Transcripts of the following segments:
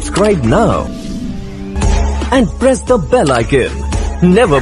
Subscribe now and press the bell icon. Never.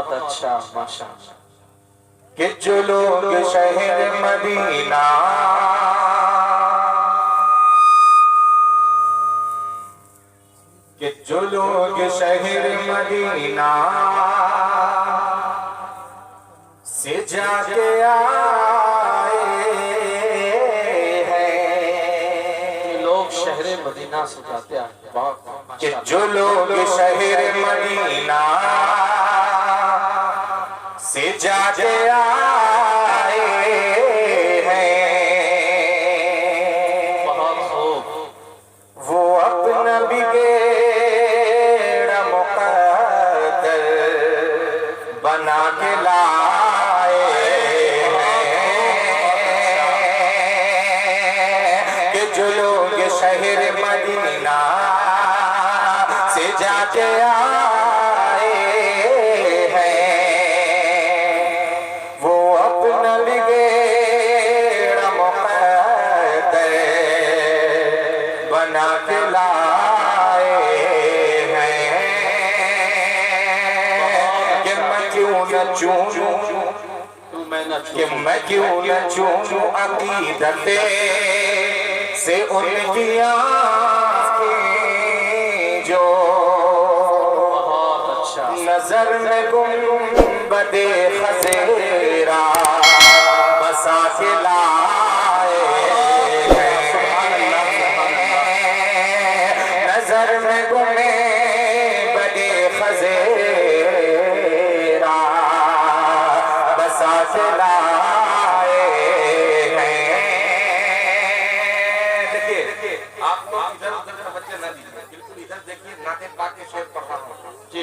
بہت اچھا ماشاءاللہ. کہ جو لوگ شہر مدینہ کہ جو لوگ شہر مدینہ سے جا کے آئے ہیں، لوگ شہر مدینہ سے جاتے ہیں. بہت کہ جو لوگ شہر مدینہ سے جا کے آئے ہیں، بہت خوب. وہ اپنا بگیڑا مقدر بنا کے لائے ہیں، کہ جو لوگ شہر مدینہ سے جا کے آئے ہیں، وہ اپنا بگیڑا مقدر بنا کے لائے ہیں، کہ میں کیوں نہ چونوں کہ میں کیوں نہ چونوں عقیدت سے ان کی آنکھیں جو بہت اچھا. نظر میں گنبد خضرا بسا کے لائے ہیں، نظر میں گنبد خضرا بسا کے لائے ہیں. دیکھیے آپ لوگ ادھر ادھر توجہ نہ دیجیے، بالکل ادھر دیکھیے. نعت پاک کے شعر پڑھ رہا ہوں.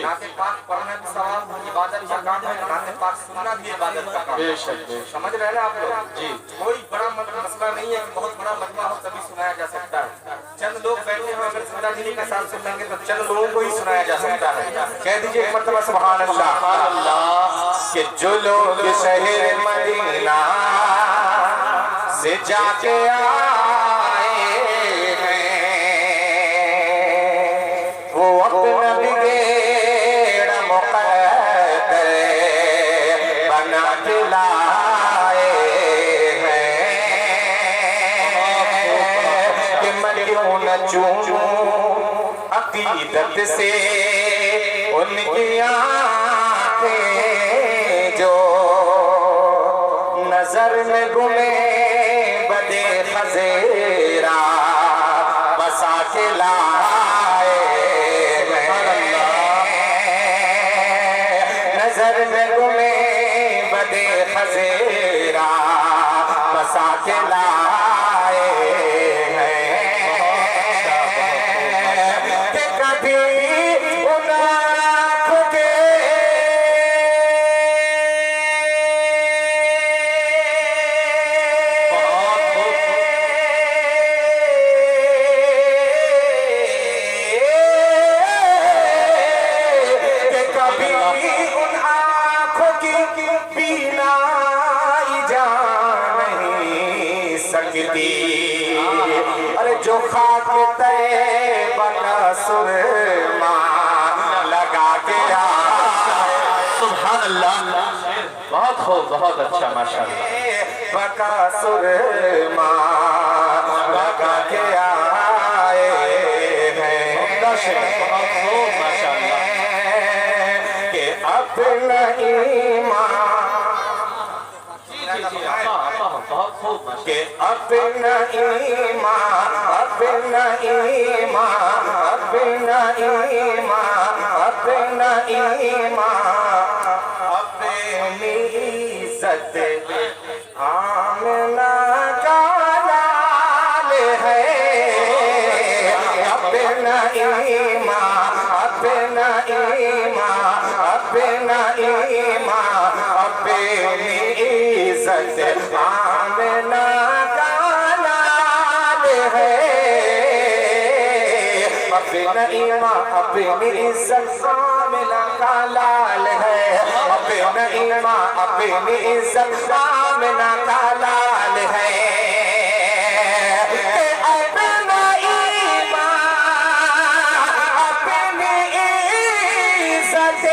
نعت پاک پڑھنا بھی ثواب عبادت کا کام ہے، نعت پاک سننا بھی عبادت کا کام ہے. بے شک بے شک. سمجھ رہے ہیں نا آپ لوگ؟ جی. کوئی بڑا مسئلہ نہیں ہے کہ بہت بڑا مجمع ہو تبھی سنایا جا سکتا ہے. چند لوگ بیٹھے ہیں، اگر زندہ دلی کا ساتھ سنیں گے تو چند لوگوں کو ہی سنایا جا سکتا ہے. کہہ دیجئے ایک مرتبہ سبحان اللہ. کہ جو لوگ شہر مدینہ سے جا کے آئے ہیں، وہ اپنا بگیڑا مقدر بنا کے لائے ہیں، کہ میں کیوں نہ چونوں عقیدت سے ان کی آنکھیں جو نظر میں گمے بدے خضرا بسا کے لائے ہیں، نظر میں گمے بدے خضرا بسا کے لائے ہیں، کہ کبھی ان آنکھوں کے ارے جو خاک طیبہ کا سرما لگا کے آئے. سبحان اللہ. بہت خوب. بہت اچھا ماشاءاللہ. بکا سرما لگا کے آئے ہیں، بہت خوب ماشاءاللہ. کہ اپنا ایمان بہت خوب ماشاءاللہ. کہ اپنا ایمان اپنا ایمان اپنا ایمان اپنا ایمان اپنی عزت آمنہ کا لال ہے، اپنا ایمان اپنا ایمان اپنا ایمان اپنی عزت آمنہ کا لال ہے، اپنا ایمان اپنی عزت آمنہ کا لال ہے، اپنا ایمان اپنی عزت آمنہ کا لال ہے، کہ اپنا ایمان اپنی عزت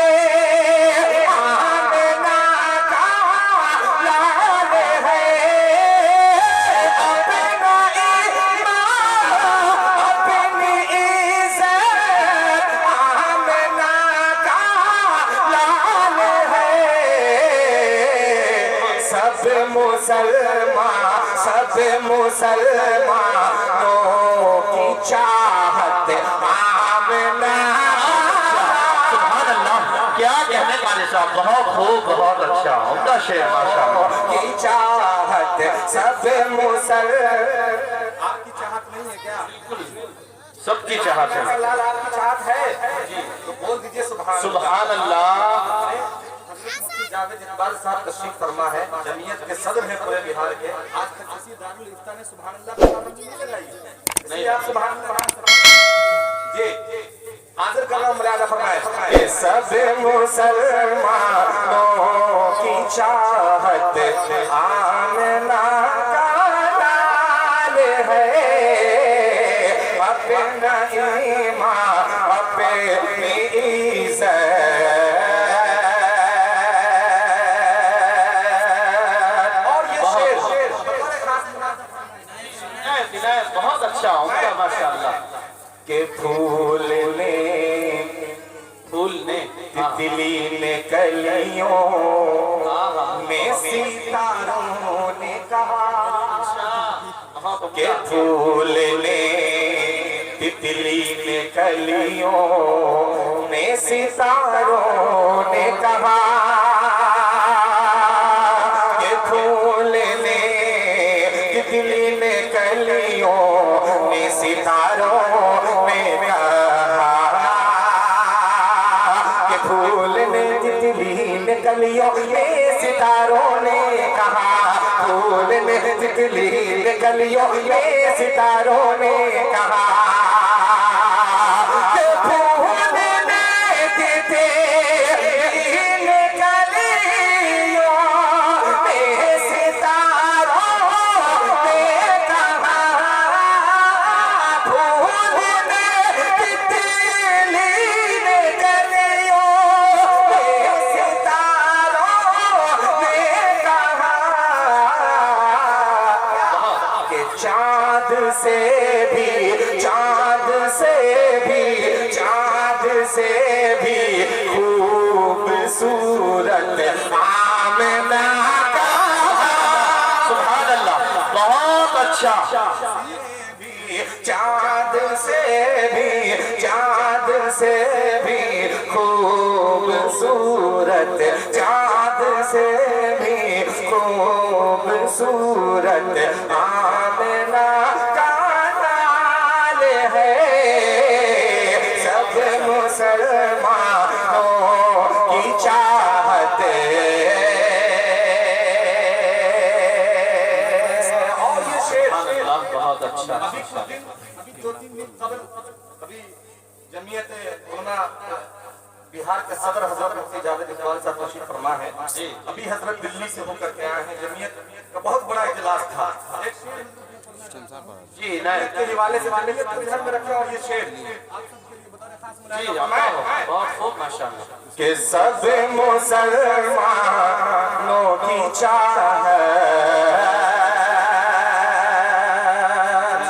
مسلمان سب مسلمانوں کی چاہت آمنہ سبحان اللہ کیا کہنے والے صاحب بہت خوب بہت اچھا عمدہ شعر ماشاءاللہ کی چاہت سب مسلمان آپ کی چاہت نہیں ہے کیا؟ سب کی چاہت ہے اللہ آپ کی چاہت ہے تو بول دیجئے سبحان اللہ حضرت مفتی جاوید اقبال صاحب تشریف فرما ہے جمعیت کے صدر ہیں پورے بہار کے آج تک کسی دارالفتہ نے سبحان اللہ کا نام نہیں لگائی اس لیے آپ سبحان اللہ جی حاضر کر رہا ہوں ملاحظہ فرمائے کہ سب مسلمانوں کی چاہت آمنہ کا نام ہے اپنا ایمان اپنی عزت اور یہ شعر بہت اچھا عمدہ ماشاءاللہ کہ پھول نے تتلی نے کلیوں میں ستاروں نے کہا کہ پھول نے تتلی نے کلیوں میں ستاروں نے کہا کہ پھول نے تتلی نے کلیوں میں ستاروں میں کہا کہ پھول نے تتلی نے کلیوں میں ستاروں نے کہا پھول نے تتلی نے کلیوں میں ستاروں نے کہا کہ پھول نے تتلی نے کلیوں میں ستاروں نے کہا پھول نے تتلی نے کلیوں میں ستاروں نے کہا کہ چاند سے بھی خوبصورت آمنہ کا سبحان اللہ بہت اچھا چاند سے بھی خوبصورت چاند سے بھی خوبصورت آمنہ کا نام ہے سب مسلمانوں کی چاہت اور یہ شعر بہت اچھا ابھی دو تین دن قبل ابھی جمعیت علماء بہار کے صدر حضرت مفتی جاوید اقبال صاحب تشریف فرما ہے ابھی حضرت دلی سے ہو کر کے آئے ہیں جمعیت کا بہت بڑا اجلاس تھا جی نہیں کے حوالے سے جمعیت کو دھیان میں رکھیں اور یہ شعر جی بہت خوب ماشاءاللہ کہ سب مسلمانوں کی چاہت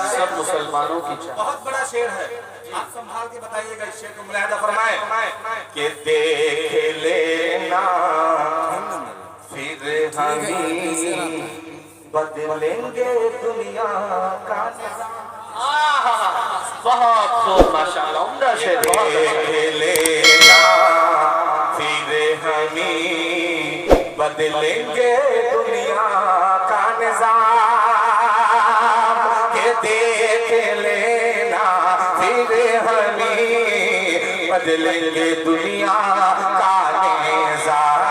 سب مسلمانوں کی چاہت بہت بڑا شعر ہے آپ سنبھال کے بتائیے گا اس شعر کو ملاحظہ فرمائیں کہ دیکھ لینا پھر ہمیں بدلیں گے دنیا کا بہت خوب ماشاءاللہ عمدہ شعر بہت دیکھ اچھا لینا پھر ہمیں بدلیں گے دنیا کا نظام کہ دیکھ لینا پھر ہمیں بدلیں گے دنیا کا نظام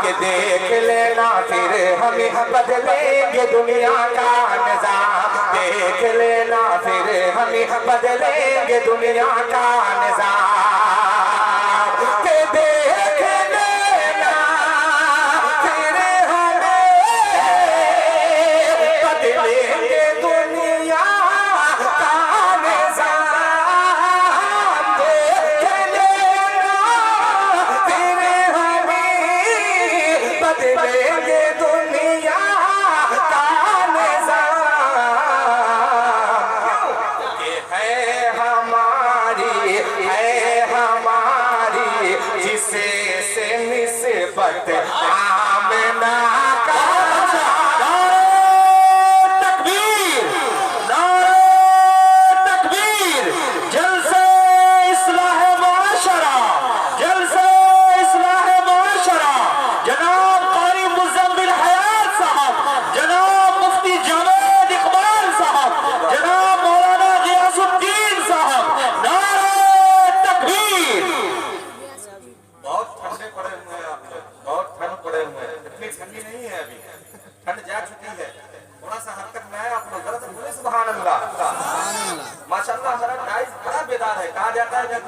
کہ دیکھ لینا پھر ہمیں بدلیں گے دنیا کا نظام دیکھ لینا پھر ہمیں بدلیں گے دنیا کا نظام کہ دیکھ لینا پھر ہمیں بدلیں گے دنیا کا نظام دیکھ لینا پھر ہمیں بدلیں گے دنیا کا نظام کہ ہے ہماری جسے سے نسبت آمنہ کا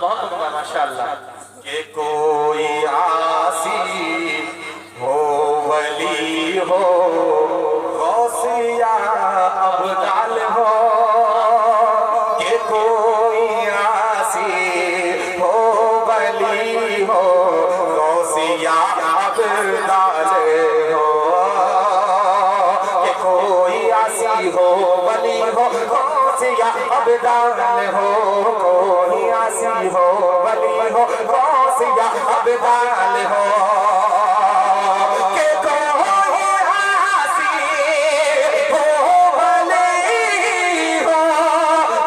بہت عمدہ ماشاءاللہ. کہ کوئی عاصی ہو ولی ہو غوث یا ابدال ہو کہ کوئی عاصی ہو ولی ہو غوث یا ابدال ہو کہ کوئی عاصی ہو ولی ہو غوث یا ابدال ہو کوئی عاصی ہو ولی ہو غوث یا ابدال ہو کہ کوئی عاصی ہو ولی ہو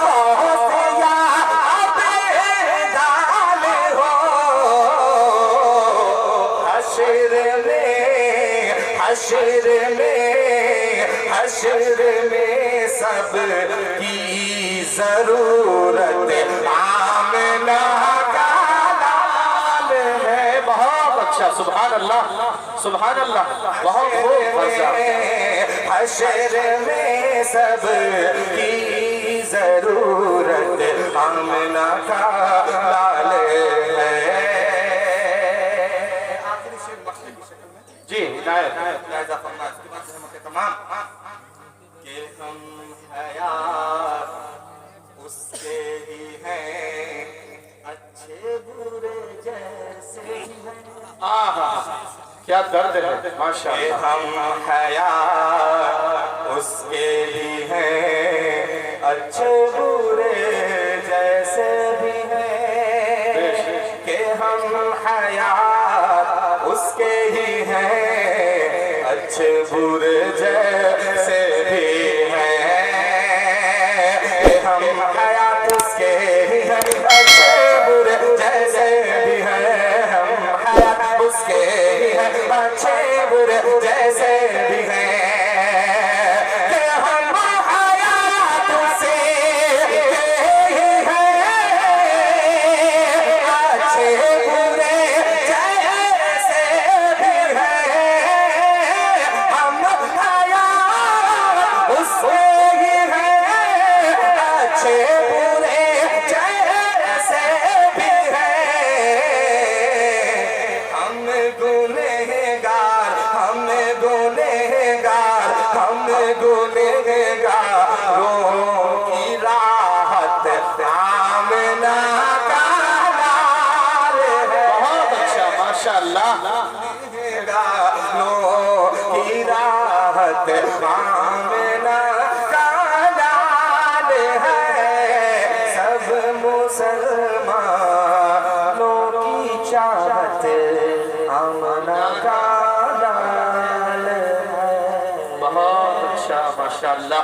غوث یا ابدال ہو حشر میں سب کی ضرورت آمنہ کا لال ہے. بہت اچھا. سبحان اللہ سبحان اللہ. بہت خوب فضا. حشر میں سب کی ضرورت آمنہ کا لال ہے. آخری شعر مقصد کی شکل میں جی عنایت. لہذا فرمایا اس کے بعد ہم تمام کہ ہم حیات اس کے ہی ہیں اچھے برے جیسے ہی ہیں. آہا کیا درد ہے کہ ماشاءاللہ. ہم حیات اس کے ہی ہیں اچھے برے جیسے بھی ہیں کہ ہم حیات اس کے ہی ہیں اچھے برے جیسے بھی ہیں کہ ہم حیات اس کے ہی ہیں اچھے برے جیسے بھی ہیں ہم حیات اس کے ہی ہیں اچھے برے جیسے بھی ہیں کہ ہم حیات سے ہی ہیں اچھے برے جیسے بھی ہیں ہم حیات اس سے ہی ہیں اچھے برے جیسے بھی ہیں ہم گنہگاروں کی راحت آمنہ کا لال ہے. بہت اچھا ماشاءاللہ. گنہگاروں کی راحت آمنہ کا لال ہے. سب مسلمانوں کی چاہت آمنہ کا لال ہے. بہت اچھا ماشاءاللہ.